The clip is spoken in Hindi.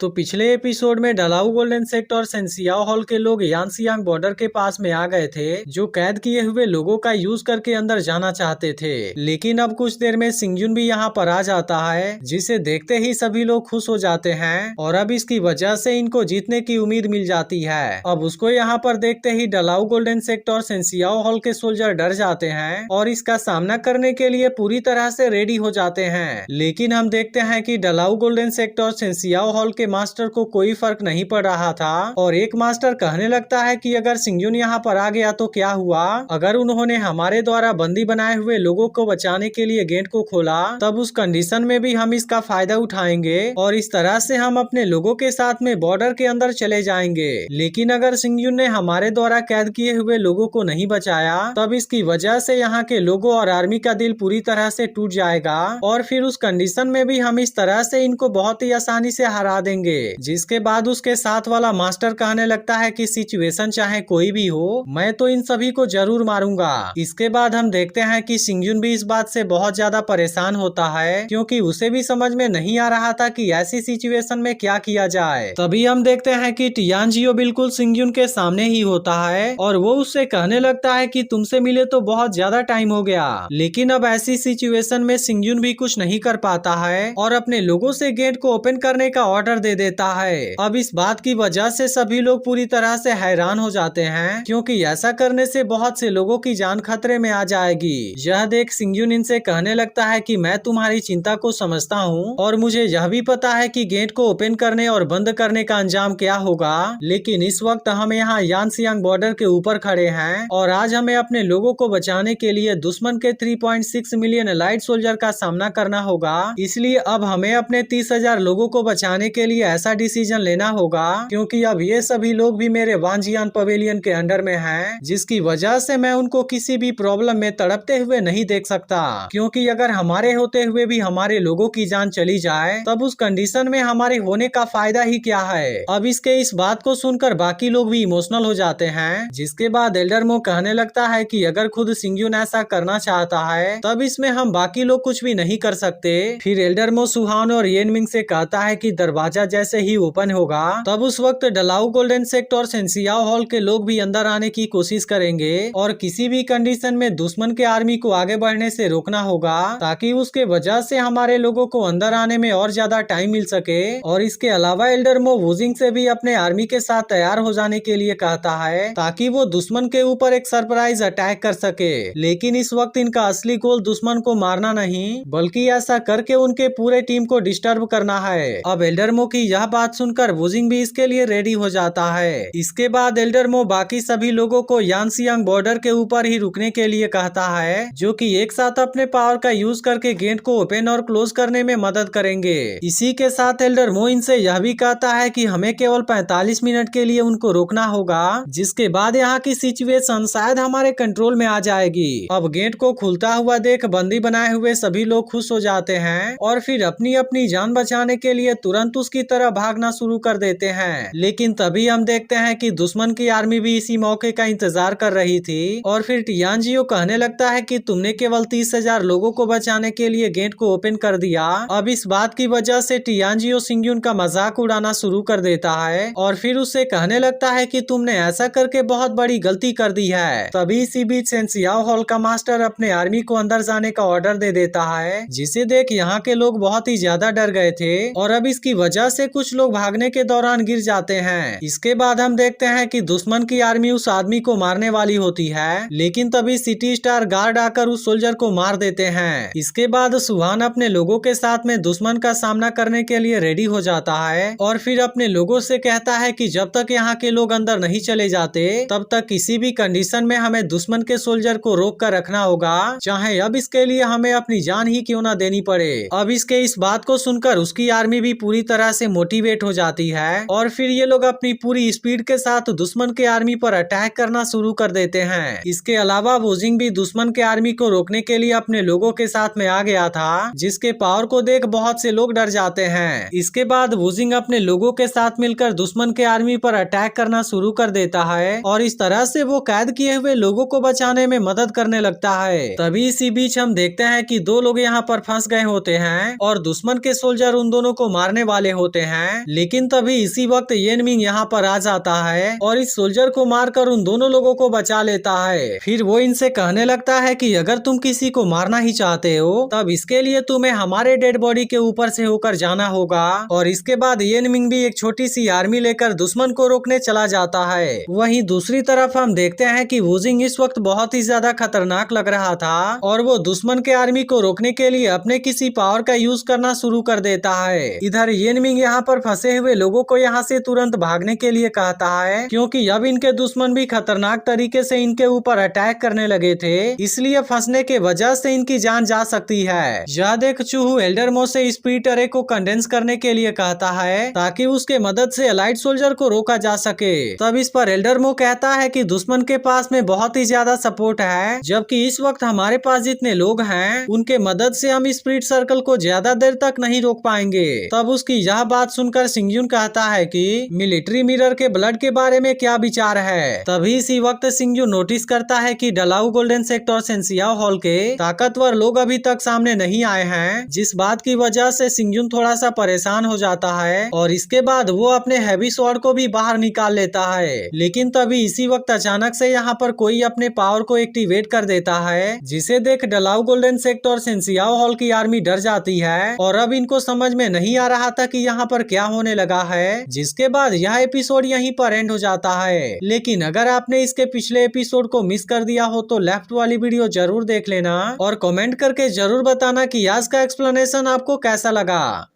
तो पिछले एपिसोड में डलाऊ गोल्डन सेक्टर और सेंसियाओ हॉल के लोग यानसियांग बॉर्डर के पास में आ गए थे, जो कैद किए हुए लोगों का यूज करके अंदर जाना चाहते थे। लेकिन अब कुछ देर में सिंगजुन भी यहाँ पर आ जाता है, जिसे देखते ही सभी लोग खुश हो जाते हैं और अब इसकी वजह से इनको जीतने की उम्मीद मिल जाती है। अब उसको यहाँ पर देखते ही डलाऊ गोल्डन सेक्टर और सेंसियाओ हॉल के सोल्जर डर जाते हैं और इसका सामना करने के लिए पूरी तरह से रेडी हो जाते हैं। लेकिन हम देखते हैं कि डलाऊ गोल्डन सेक्टर और सेंसियाओ हॉल के मास्टर को कोई फर्क नहीं पड़ रहा था और एक मास्टर कहने लगता है कि अगर सिंगजुन यहाँ पर आ गया तो क्या हुआ, अगर उन्होंने हमारे द्वारा बंदी बनाए हुए लोगों को बचाने के लिए गेट को खोला तब उस कंडीशन में भी हम इसका फायदा उठाएंगे और इस तरह से हम अपने लोगों के साथ में बॉर्डर के अंदर चले जाएंगे। लेकिन अगर सिंगजुन ने हमारे द्वारा कैद किए हुए लोगों को नहीं बचाया तब इसकी वजह से यहाँ के लोगों और आर्मी का दिल पूरी तरह से टूट जाएगा और फिर उस कंडीशन में भी हम इस तरह से इनको बहुत ही आसानी से हरा देंगे। जिसके बाद उसके साथ वाला मास्टर कहने लगता है कि सिचुएशन चाहे कोई भी हो, मैं तो इन सभी को जरूर मारूंगा। इसके बाद हम देखते हैं कि सिंगजुन भी इस बात से बहुत ज्यादा परेशान होता है, क्योंकि उसे भी समझ में नहीं आ रहा था कि ऐसी सिचुएशन में क्या किया जाए। तभी हम देखते हैं कि टियानजियो बिल्कुल सिंगजुन के सामने ही होता है और वो उससे कहने लगता है कि तुमसे मिले तो बहुत ज्यादा टाइम हो गया। लेकिन अब ऐसी सिचुएशन में सिंगजुन भी कुछ नहीं कर पाता है और अपने लोगों से गेट को ओपन करने का ऑर्डर दे देता है। अब इस बात की वजह से सभी लोग पूरी तरह से हैरान हो जाते हैं, क्योंकि ऐसा करने से बहुत से लोगों की जान खतरे में आ जाएगी। यह देख सिंगजुन इनसे कहने लगता है कि मैं तुम्हारी चिंता को समझता हूँ और मुझे यह भी पता है कि गेट को ओपन करने और बंद करने का अंजाम क्या होगा। लेकिन इस वक्त हम यहाँ यानसियांग बॉर्डर के ऊपर खड़े हैं और आज हमें अपने लोगों को बचाने के लिए दुश्मन के 3.6 मिलियन लाइट सोल्जर का सामना करना होगा। इसलिए अब हमें अपने 30,000 लोगों को बचाने के लिए ऐसा डिसीजन लेना होगा, क्योंकि अब ये सभी लोग भी मेरे वांजियान पवेलियन के अंडर में हैं, जिसकी वजह से मैं उनको किसी भी प्रॉब्लम में तड़पते हुए नहीं देख सकता। क्योंकि अगर हमारे होते हुए भी हमारे लोगों की जान चली जाए तब उस कंडीशन में हमारे होने का फायदा ही क्या है। अब इसके इस बात को सुनकर बाकी लोग भी इमोशनल हो जाते हैं। जिसके बाद एल्डरमो कहने लगता है कि अगर खुद सिंगजुन ऐसा करना चाहता है तब इसमें हम बाकी लोग कुछ भी नहीं कर सकते। फिर एल्डरमो सुहान और येनमिंग से कहता है कि दरवाजा जैसे ही ओपन होगा तब उस वक्त डलाऊ गोल्डन सेक्टर और सेंसियाओ हॉल के लोग भी अंदर आने की कोशिश करेंगे और किसी भी कंडीशन में दुश्मन के आर्मी को आगे बढ़ने से रोकना होगा, ताकि उसके वजह से हमारे लोगों को अंदर आने में और ज्यादा टाइम मिल सके। और इसके अलावा एल्डरमो वुजिंग से भी अपने आर्मी के साथ तैयार हो जाने के लिए कहता है, ताकि वो दुश्मन के ऊपर एक सरप्राइज अटैक कर सके। लेकिन इस वक्त इनका असली गोल दुश्मन को मारना नहीं, बल्कि ऐसा करके उनके पूरे टीम को डिस्टर्ब करना है। अब एल्डरमो की यह बात सुनकर वुजिंग भी इसके लिए रेडी हो जाता है। इसके बाद एल्डरमो बाकी सभी लोगों को यानसियांग बॉर्डर के ऊपर ही रुकने के लिए कहता है, जो कि एक साथ अपने पावर का यूज करके गेट को ओपन और क्लोज करने में मदद करेंगे। इसी के साथ एल्डरमो इनसे यह भी कहता है कि हमें केवल 45 मिनट के लिए उनको रोकना होगा, जिसके बाद यहाँ की सिचुएशन शायद हमारे कंट्रोल में आ जाएगी। अब गेट को खुलता हुआ देख बंदी बनाए हुए सभी लोग खुश हो जाते हैं और फिर अपनी अपनी जान बचाने के लिए तुरंत उसकी तरह भागना शुरू कर देते हैं। लेकिन तभी हम देखते हैं कि दुश्मन की आर्मी भी इसी मौके का इंतजार कर रही थी और फिर टियानजियो कहने लगता है कि तुमने केवल 30,000 लोगों को बचाने के लिए गेट को ओपन कर दिया। अब इस बात की वजह से टियानजियो सिंगजुन का मजाक उड़ाना शुरू कर देता है और फिर उससे कहने लगता है कि तुमने ऐसा करके बहुत बड़ी गलती कर दी है। तभी इसी बीच सेंसियाओ हॉल का मास्टर अपने आर्मी को अंदर जाने का ऑर्डर दे देता है, जिसे देख यहाँ के लोग बहुत ही ज्यादा डर गए थे और अब इसकी वजह से कुछ लोग भागने के दौरान गिर जाते हैं। इसके बाद हम देखते हैं कि दुश्मन की आर्मी उस आदमी को मारने वाली होती है, लेकिन तभी सिटी स्टार गार्ड आकर उस सोल्जर को मार देते हैं। इसके बाद सुहान अपने लोगों के साथ में दुश्मन का सामना करने के लिए रेडी हो जाता है और फिर अपने लोगों से कहता है कि जब तक यहाँ के लोग अंदर नहीं चले जाते तब तक किसी भी कंडीशन में हमें दुश्मन के सोल्जर को रोक कर रखना होगा, चाहे अब इसके लिए हमें अपनी जान ही क्यों ना देनी पड़े। अब इसके इस बात को सुनकर उसकी आर्मी भी पूरी तरह से मोटिवेट हो जाती है और फिर ये लोग अपनी पूरी स्पीड के साथ दुश्मन के आर्मी पर अटैक करना शुरू कर देते हैं। इसके अलावा वुजिंग भी दुश्मन के आर्मी को रोकने के लिए अपने लोगों के साथ में आ गया था, जिसके पावर को देख बहुत से लोग डर जाते हैं। इसके बाद वुजिंग अपने लोगों के साथ मिलकर दुश्मन के आर्मी पर अटैक करना शुरू कर देता है और इस तरह से वो कैद किए हुए लोगों को बचाने में मदद करने लगता है। तभी इसी बीच हम देखते हैं कि दो लोग यहाँ पर फंस गए होते हैं और दुश्मन के सोल्जर उन दोनों को मारने वाले होते होते हैं। लेकिन तभी इसी वक्त येन मिंग यहाँ पर आ जाता है और इस सोल्जर को मारकर उन दोनों लोगों को बचा लेता है। फिर वो इनसे कहने लगता है कि अगर तुम किसी को मारना ही चाहते हो तब इसके लिए तुम्हें हमारे डेड बॉडी के ऊपर से होकर जाना होगा। और इसके बाद येन मिंग भी एक छोटी सी आर्मी लेकर दुश्मन को रोकने चला जाता है। वहीं दूसरी तरफ हम देखते हैं कि वुजिंग इस वक्त बहुत ही ज्यादा खतरनाक लग रहा था और वो दुश्मन के आर्मी को रोकने के लिए अपने किसी पावर का यूज करना शुरू कर देता है। इधर येन मिंग यहाँ पर फंसे हुए लोगों को यहाँ से तुरंत भागने के लिए कहता है, क्योंकि अब इनके दुश्मन भी खतरनाक तरीके से इनके ऊपर अटैक करने लगे थे, इसलिए फंसने के वजह से इनकी जान जा सकती है। यह देख चूहू एल्डरमो से स्पीड अरे को कंडेंस करने के लिए कहता है ताकि उसके मदद से अलाइट सोल्जर को रोका जा सके। तब इस पर एल्डरमो कहता है कि दुश्मन के पास में बहुत ही ज्यादा सपोर्ट है, जबकि इस वक्त हमारे पास जितने लोग हैं उनके मदद से हम स्प्रिट सर्कल को ज्यादा देर तक नहीं रोक पाएंगे। तब उसकी यह बात सुनकर सिंगजुन कहता है कि मिलिट्री मिरर के ब्लड के बारे में क्या विचार है। तभी इसी वक्त सिंगजुन नोटिस करता है कि डलाऊ गोल्डन सेक्टर और सेंसियाओ हॉल के ताकतवर लोग अभी तक सामने नहीं आए हैं, जिस बात की वजह से सिंगजुन थोड़ा सा परेशान हो जाता है और इसके बाद वो अपने हैवी स्वॉर्ड को भी बाहर निकाल लेता है। लेकिन तभी इसी वक्त अचानक से यहाँ पर कोई अपने पावर को एक्टिवेट कर देता है, जिसे देख डलाऊ गोल्डन सेक्टर और सेंसियाओ हॉल की आर्मी डर जाती है और अब इनको समझ में नहीं आ रहा था कि यहाँ पर क्या होने लगा है। जिसके बाद यह एपिसोड यहीं पर एंड हो जाता है। लेकिन अगर आपने इसके पिछले एपिसोड को मिस कर दिया हो तो लेफ्ट वाली वीडियो जरूर देख लेना और कमेंट करके जरूर बताना कि आज का एक्सप्लेनेशन आपको कैसा लगा।